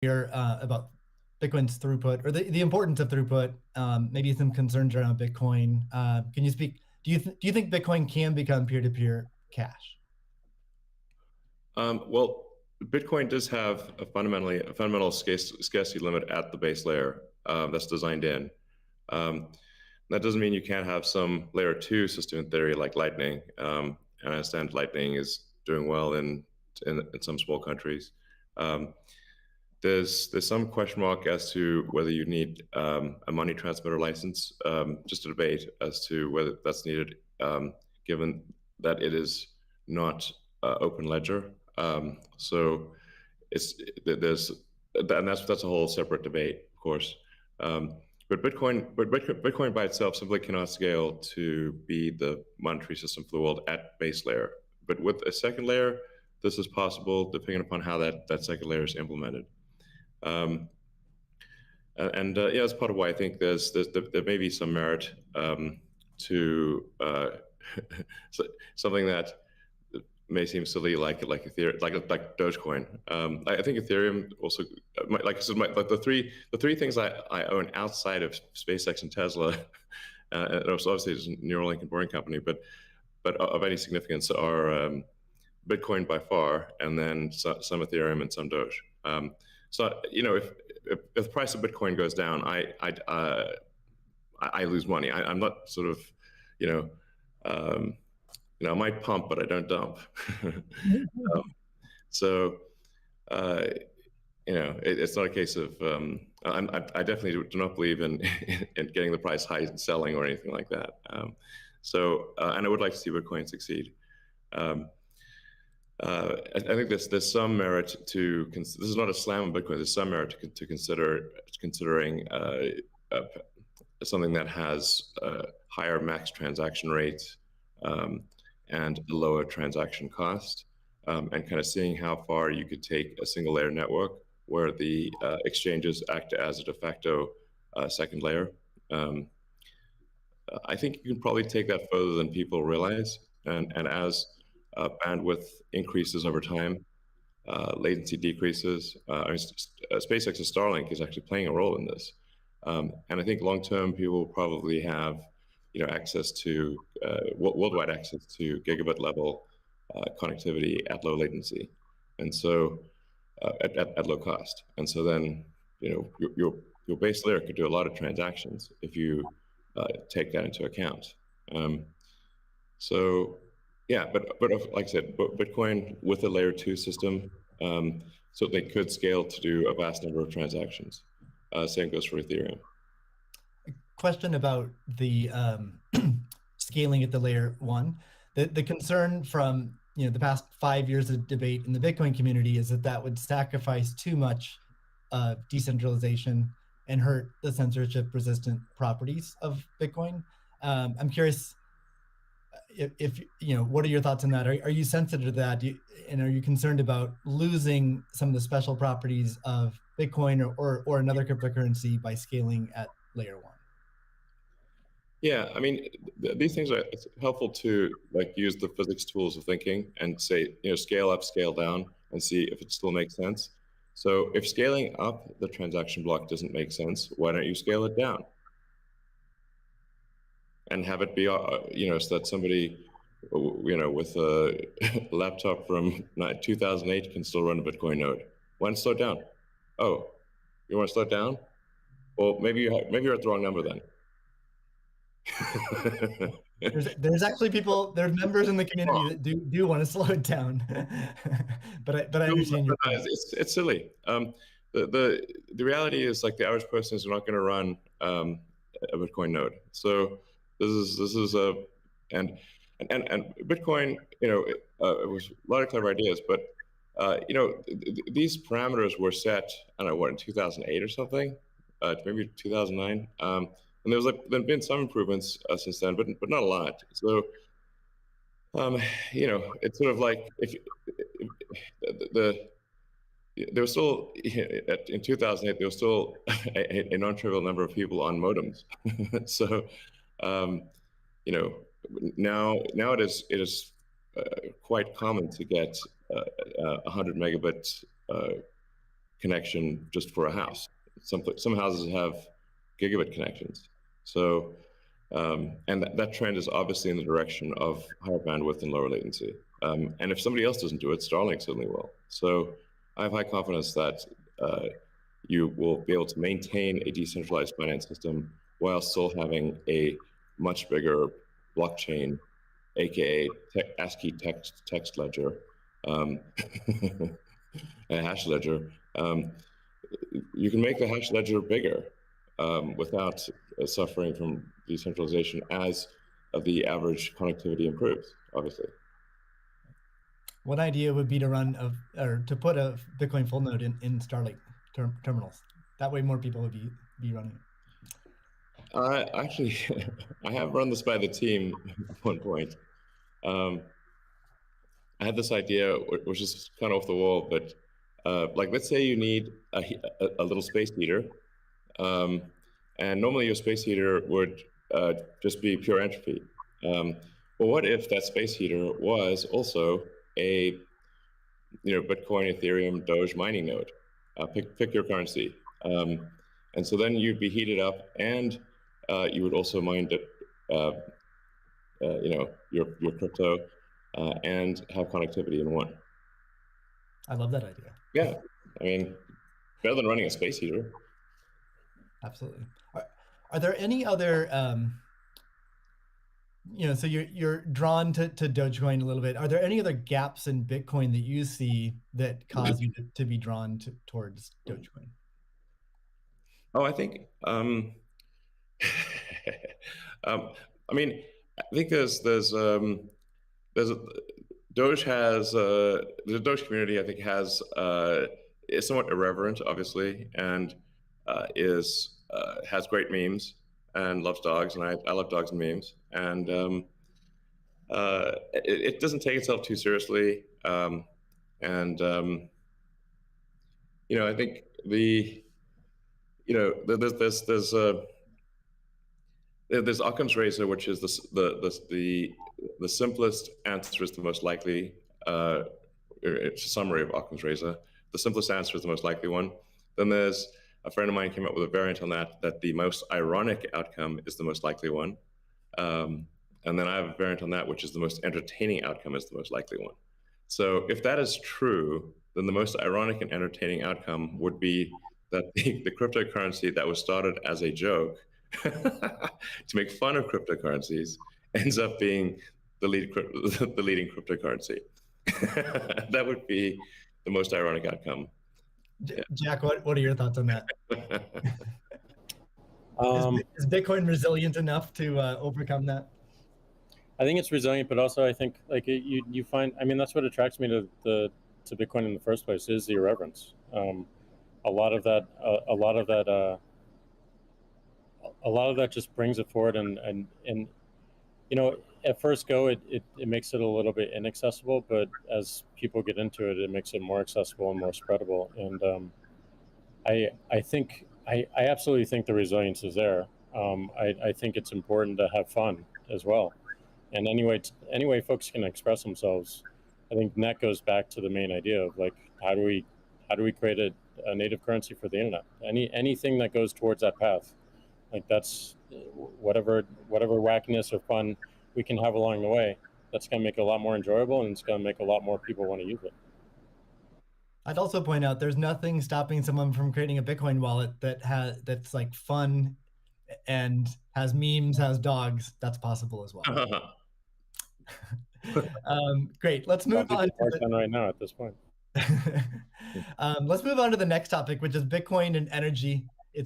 Here about Bitcoin's throughput or the importance of throughput, maybe some concerns around Bitcoin. Can you speak? Do you think Bitcoin can become peer-to-peer cash? Well, Bitcoin does have a fundamental scarcity limit at the base layer that's designed in. Um, that doesn't mean you can't have some layer two system in theory like Lightning. And I understand Lightning is doing well in some small countries. Um, there's some question mark as to whether you need a money transmitter license. Just a debate as to whether that's needed, given that it is not open ledger. So it's there's and that's a whole separate debate, of course. Um, but Bitcoin by itself simply cannot scale to be the monetary system for the world at base layer. But with a second layer, this is possible depending upon how that second layer is implemented. Um, yeah, that's part of why I think there may be some merit to something that may seem silly, like Ethereum, like Dogecoin. I think Ethereum also, like I said, the three things I own outside of SpaceX and Tesla, and obviously it's a Neuralink and Boring Company, but of any significance are Bitcoin by far, and then some Ethereum and some Doge. So if the price of Bitcoin goes down, I lose money. I'm not sort of, you know, um, I might pump, but I don't dump. So, uh, it's not a case of I definitely do not believe in getting the price high and selling or anything like that. And I would like to see Bitcoin succeed. I think there's some merit to this is not a slam on Bitcoin. There's some merit to considering something that has higher max transaction rates and a lower transaction cost, and kind of seeing how far you could take a single layer network where the exchanges act as a de facto second layer. I think you can probably take that further than people realize, and as bandwidth increases over time, latency decreases. SpaceX's Starlink is actually playing a role in this, and I think long term people will probably have, access to worldwide access to gigabit level connectivity at low latency, and so at low cost. And so then, your base layer could do a lot of transactions if you take that into account. So yeah, but like I said, Bitcoin with a layer two system, so they could scale to do a vast number of transactions. Same goes for Ethereum. Question about the scaling at the layer one. The concern from the past 5 years of debate in the Bitcoin community is that would sacrifice too much decentralization and hurt the censorship-resistant properties of Bitcoin. I'm curious if what are your thoughts on that? Are you sensitive to that? And are you concerned about losing some of the special properties of Bitcoin or another cryptocurrency by scaling at layer one? Yeah, I mean, these things are, it's helpful to like use the physics tools of thinking and say, scale up, scale down, and see if it still makes sense. So if scaling up the transaction block doesn't make sense, why don't you scale it down? And have it be, so that somebody, with a laptop from 2008 can still run a Bitcoin node. Why not slow it down? Oh, you want to slow it down? Well, maybe you're at the wrong number then. there's actually there's members in the community that do want to slow it down, but I understand your point. It's silly. The reality is, like, the average person is not going to run a Bitcoin node. So this is a and Bitcoin, it was a lot of clever ideas, but these parameters were set, I don't know, in 2008 or something, maybe 2009. And there's been some improvements since then, but not a lot. So, it's sort of like if there was still in 2008 there was still a non-trivial number of people on modems. So, now it is quite common to get 100 megabit connection just for a house. Some houses have gigabit connections. So, and that trend is obviously in the direction of higher bandwidth and lower latency. And if somebody else doesn't do it, Starlink certainly will. So I have high confidence that you will be able to maintain a decentralized finance system while still having a much bigger blockchain, aka ASCII text ledger, a hash ledger. You can make the hash ledger bigger without suffering from decentralization as the average connectivity improves, obviously. One idea would be to put a Bitcoin full node in Starlink terminals. That way more people would be running it. Actually, I have run this by the team at one point. I had this idea, which is kind of off the wall, but like, let's say you need a little space heater, and normally your space heater would just be pure entropy. But what if that space heater was also a Bitcoin, Ethereum, Doge mining node? Pick your currency, and so then you'd be heated up, and you would also mine your crypto. And have connectivity in one. I love that idea. Yeah, I mean, better than running a space heater. Absolutely. Are there any other, so you're drawn to Dogecoin a little bit. Are there any other gaps in Bitcoin that you see that cause you to be drawn towards Dogecoin? Oh, I think, I mean, I think there's Doge has the Doge community, I think, is somewhat irreverent, obviously, and has great memes and loves dogs, and I love dogs and memes, and it doesn't take itself too seriously, and I think there's Occam's razor, which is the simplest answer is the most likely. It's a summary of Occam's razor. The simplest answer is the most likely one. Then there's a friend of mine came up with a variant on that the most ironic outcome is the most likely one. And then I have a variant on that, which is the most entertaining outcome is the most likely one. So if that is true, then the most ironic and entertaining outcome would be that the cryptocurrency that was started as a joke to make fun of cryptocurrencies ends up being the leading cryptocurrency. That would be the most ironic outcome. Jack, what are your thoughts on that? Is Bitcoin resilient enough to overcome that? I think it's resilient, but also I think like you find, I mean, that's what attracts me to Bitcoin in the first place is the irreverence. A lot of that just brings it forward, and at first go it makes it a little bit inaccessible, but as people get into it, it makes it more accessible and more spreadable. And I absolutely think the resilience is there. I think it's important to have fun as well, and anyway folks can express themselves. I think that goes back to the main idea of like how do we create a native currency for the internet? Anything that goes towards that path, like that's whatever wackiness or fun we can have along the way, that's going to make it a lot more enjoyable, and it's going to make a lot more people want to use it. I'd also point out there's nothing stopping someone from creating a Bitcoin wallet that's like fun and has memes, has dogs. That's possible as well. Great. Let's move on right now at this point. Let's move on to the next topic, which is Bitcoin and energy.